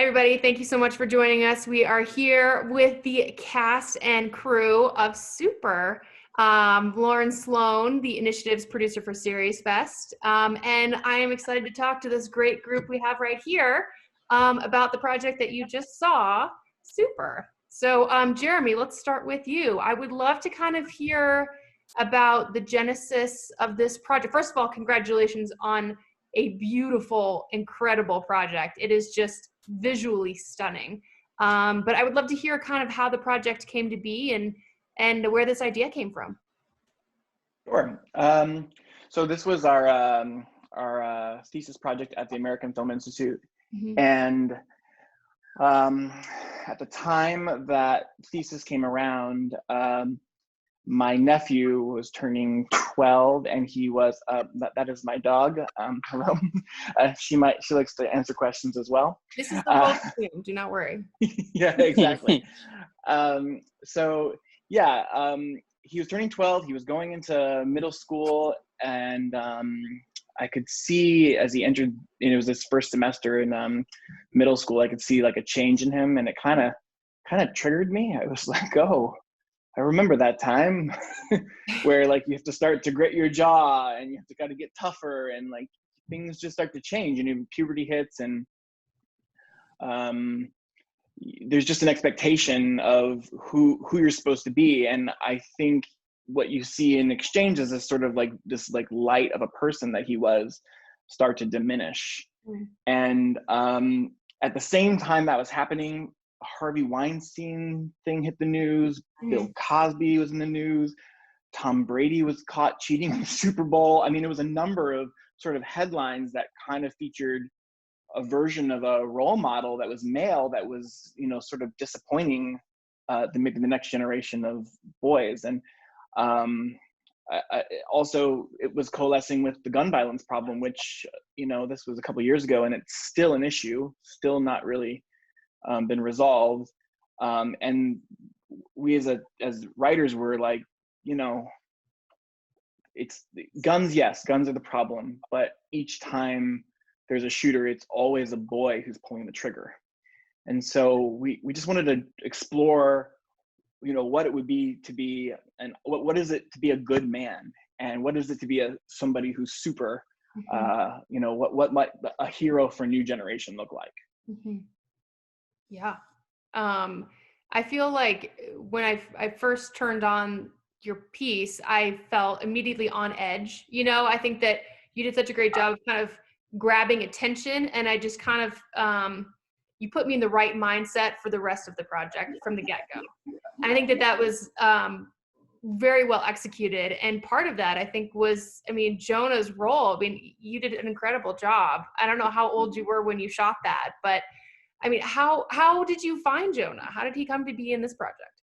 Hi, everybody. Thank you so much for joining us. We are here with the cast and crew of Super. Lauren Sloan, the initiative's producer for SeriesFest. And I am excited to talk to this great group we have right here about the project that you just saw, Super. So, Jeremy, let's start with you. I would love to kind of hear about the genesis of this project. First of all, congratulations on a beautiful, incredible project. It is just visually stunning. But I would love to hear kind of how the project came to be and where this idea came from. Sure. So this was our thesis project at the American Film Institute, and at the time that thesis came around, my nephew was turning 12, and he was that is my dog. Hello. She likes to answer questions as well. This is the whole thing. Do not worry. Yeah, exactly. So yeah, he was turning 12. He was going into middle school, and I could see as he entered, it was his first semester in middle school, I could see like a change in him, and it kind of triggered me. I was like, oh, I remember that time where like you have to start to grit your jaw and you have to kind of get tougher, and like things just start to change, and even puberty hits, and there's just an expectation of who you're supposed to be. And I think what you see in exchange is this sort of like this like light of a person that he was start to diminish. And at the same time that was happening, Harvey Weinstein thing hit the news. Bill Cosby was in the news. Tom Brady was caught cheating in the Super Bowl. I mean, it was a number of sort of headlines that kind of featured a version of a role model that was male that was, sort of disappointing maybe the next generation of boys. And also it was coalescing with the gun violence problem, which, this was a couple of years ago, and it's still an issue, still not really been resolved. And we as writers were like, it's guns. Yes, guns are the problem, but each time there's a shooter, it's always a boy who's pulling the trigger. And so we just wanted to explore, what it would be to be, and what is it to be a good man, and what is it to be somebody who's super, what might a hero for a new generation look like? Yeah. I feel like when I first turned on your piece, I felt immediately on edge. I think that you did such a great job of kind of grabbing attention, and I just kind of, you put me in the right mindset for the rest of the project from the get-go. I think that was very well executed. And part of that, I think, was, Jonah's role. You did an incredible job. I don't know how old you were when you shot that, but how did you find Jonah? How did he come to be in this project?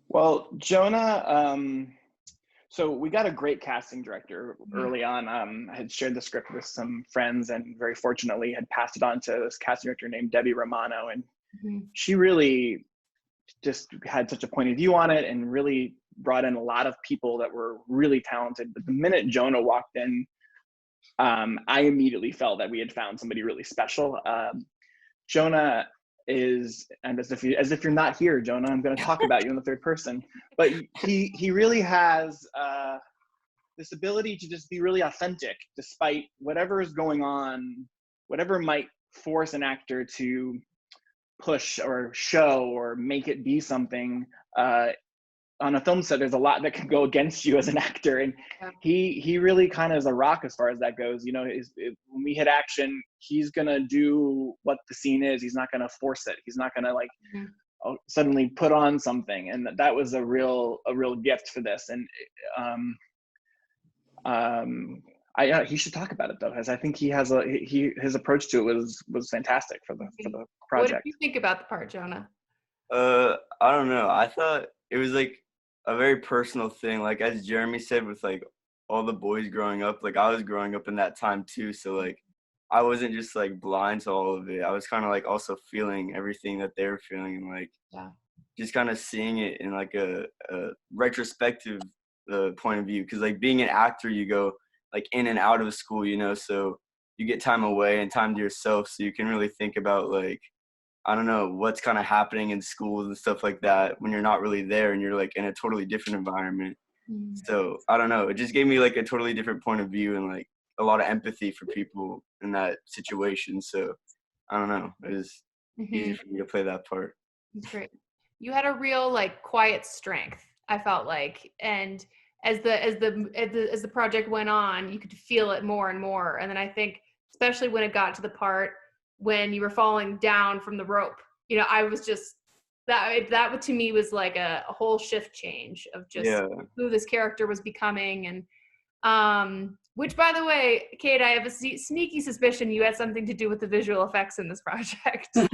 Well, Jonah, so we got a great casting director early on. I had shared the script with some friends, and very fortunately had passed it on to this casting director named Debbie Romano. And she really just had such a point of view on it, and really brought in a lot of people that were really talented. But the minute Jonah walked in, I immediately felt that we had found somebody really special. Jonah is, and as if you're not here, Jonah, I'm going to talk about you in the third person, but he really has this ability to just be really authentic, despite whatever is going on, whatever might force an actor to push or show or make it be something. On a film set, there's a lot that can go against you as an actor, and he really kind of is a rock as far as that goes. When we hit action, he's gonna do what the scene is. He's not gonna force it. He's not gonna suddenly put on something, and that was a real gift for this. And he should talk about it though, because I think he has his approach to it was fantastic for the project. What did you think about the part, Jonah? I don't know. I thought it was like a very personal thing. Like as Jeremy said, with like all the boys growing up, like I was growing up in that time too. So like I wasn't just like blind to all of it. I was kind of like also feeling everything that they were feeling, and like just kind of seeing it in like a retrospective point of view. Because like being an actor, you go like in and out of school, so you get time away and time to yourself, so you can really think about, like, I don't know, what's kind of happening in schools and stuff like that when you're not really there and you're like in a totally different environment. So I don't know, it just gave me like a totally different point of view and like a lot of empathy for people in that situation. So I don't know, it was easy for me to play that part. That's great. You had a real like quiet strength, I felt like, and as the project went on, you could feel it more and more. And then I think, especially when it got to the part when you were falling down from the rope, you know, I was just that to me was like a whole shift change of just who this character was becoming. And which, by the way, Kate, I have a sneaky suspicion you had something to do with the visual effects in this project. You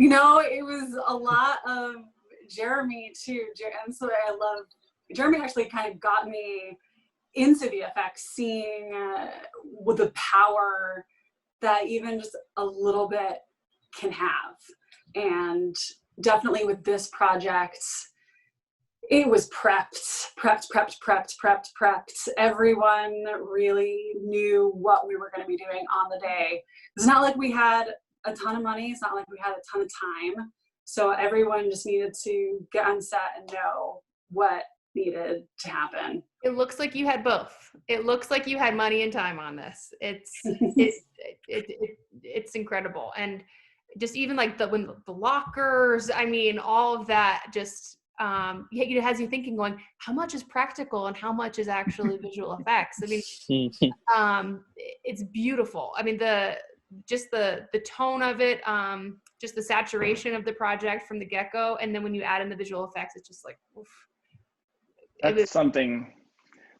know, it was a lot of Jeremy too. And so I love Jeremy. Actually kind of got me into the effects, seeing with the power that even just a little bit can have. And definitely with this project, it was prepped. Everyone really knew what we were going to be doing on the day. It's not like we had a ton of money. It's not like we had a ton of time. So everyone just needed to get on set and know what needed to happen. It looks like you had both. It looks like you had money and time on this. It's incredible. And just even like the lockers, I mean, all of that just it has you thinking, going, how much is practical and how much is actually visual effects? I mean, it's beautiful. I mean, the tone of it, just the saturation of the project from the get-go, and then when you add in the visual effects, it's just like, oof.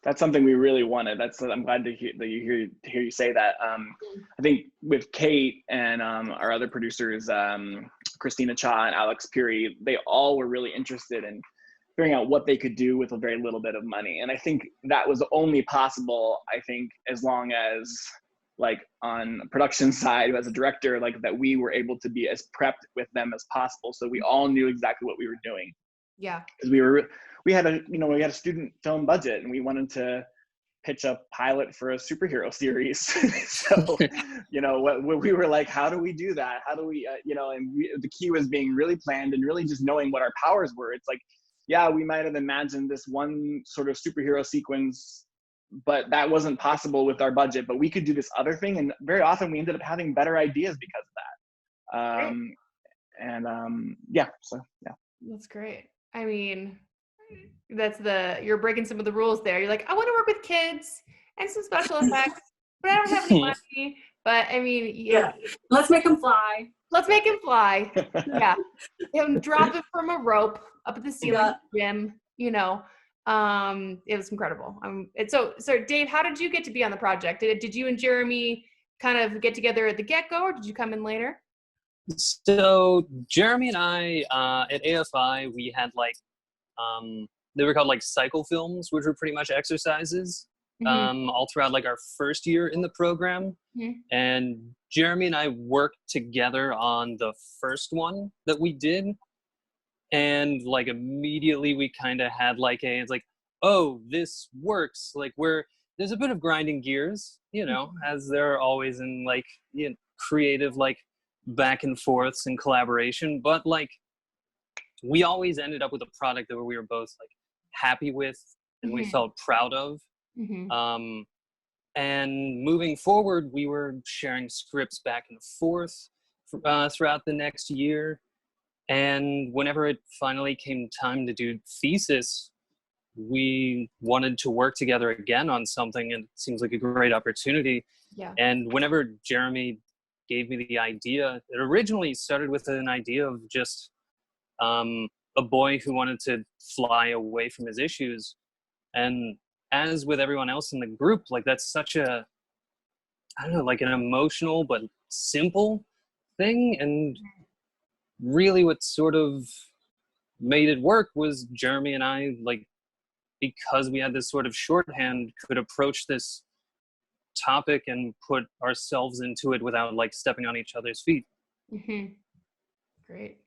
That's something we really wanted. I'm glad to hear you say that. I think with Kate and our other producers, Christina Cha and Alex Puri, they all were really interested in figuring out what they could do with a very little bit of money. And I think that was only possible, I think, as long as, like, on the production side, as a director, like, that we were able to be as prepped with them as possible, so we all knew exactly what we were doing. Yeah. Because we had a student film budget, and we wanted to pitch a pilot for a superhero series. So, you know, what we were like, how do we do that? How do we, the key was being really planned and really just knowing what our powers were. It's like, yeah, we might have imagined this one sort of superhero sequence, but that wasn't possible with our budget, but we could do this other thing. And very often we ended up having better ideas because of that. So. That's great. I mean, you're breaking some of the rules there. You're like, I want to work with kids and some special effects, but I don't have any money. But I mean, yeah. Let's make him fly. Let's make him fly. Yeah. Drop it from a rope up at the ceiling gym, you know. It was incredible. So Dave, how did you get to be on the project? Did you and Jeremy kind of get together at the get-go, or did you come in later? So Jeremy and I, at AFI, we had like, they were called like cycle films, which were pretty much exercises, all throughout like our first year in the program. And Jeremy and I worked together on the first one that we did. And like immediately we kind of had like it's like, oh, this works. Like there's a bit of grinding gears, you know, as there are always in like, you know, creative, like, back and forths and collaboration, but like we always ended up with a product that we were both like happy with and we felt proud of. And moving forward, we were sharing scripts back and forth throughout the next year. And whenever it finally came time to do thesis, we wanted to work together again on something, and it seems like a great opportunity. Yeah. And whenever Jeremy gave me the idea, it originally started with an idea of just a boy who wanted to fly away from his issues. And as with everyone else in the group, like that's such a, I don't know, like an emotional but simple thing. And really what sort of made it work was Jeremy and I, like, because we had this sort of shorthand, could approach this topic and put ourselves into it without like stepping on each other's feet. Great.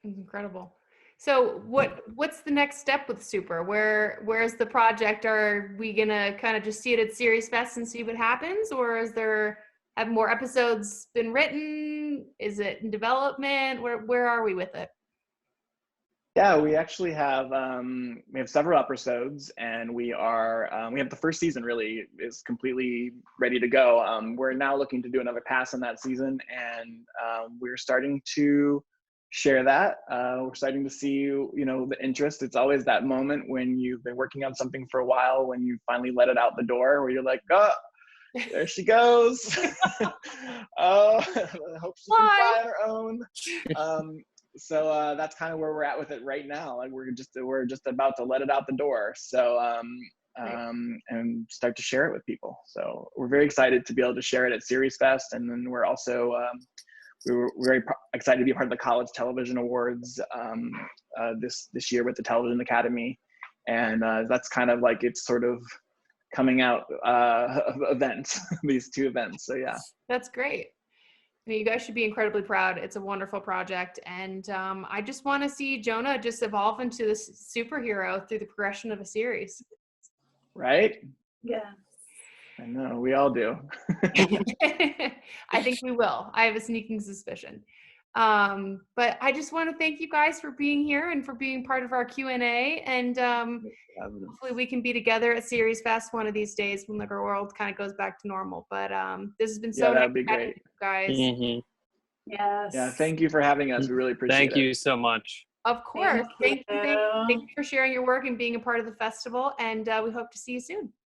It's incredible. So what's the next step with Super? Where's the project? Are we gonna kind of just see it at SeriesFest and see what happens, or have more episodes been written? Is it in development? Where are we with it? Yeah, we actually have several episodes, and we have the first season really is completely ready to go. We're now looking to do another pass on that season, and we're starting to share that. We're starting to see, the interest. It's always that moment when you've been working on something for a while, when you finally let it out the door, where you're like, oh, there she goes. Oh, I hope she can fly on her own. So that's kind of where we're at with it right now. Like we're just about to let it out the door. So and start to share it with people. So we're very excited to be able to share it at SeriesFest, and then we're also we're very excited to be a part of the College Television Awards this year with the Television Academy, and that's kind of like it's sort of coming out event, these two events. So yeah, that's great. I mean, you guys should be incredibly proud. It's a wonderful project, and I just want to see Jonah just evolve into this superhero through the progression of a series. Right? Yeah. I know, we all do. I think we will. I have a sneaking suspicion. But I just want to thank you guys for being here and for being part of our Q&A. And hopefully we can be together at SeriesFest one of these days when our world kind of goes back to normal. But this has been so Yeah, that'd be nice great, guys. Mm-hmm. Yes. Yeah, thank you for having us. We really appreciate it. Thank you so much. Of course. Thank you. you for sharing your work and being a part of the festival. And we hope to see you soon.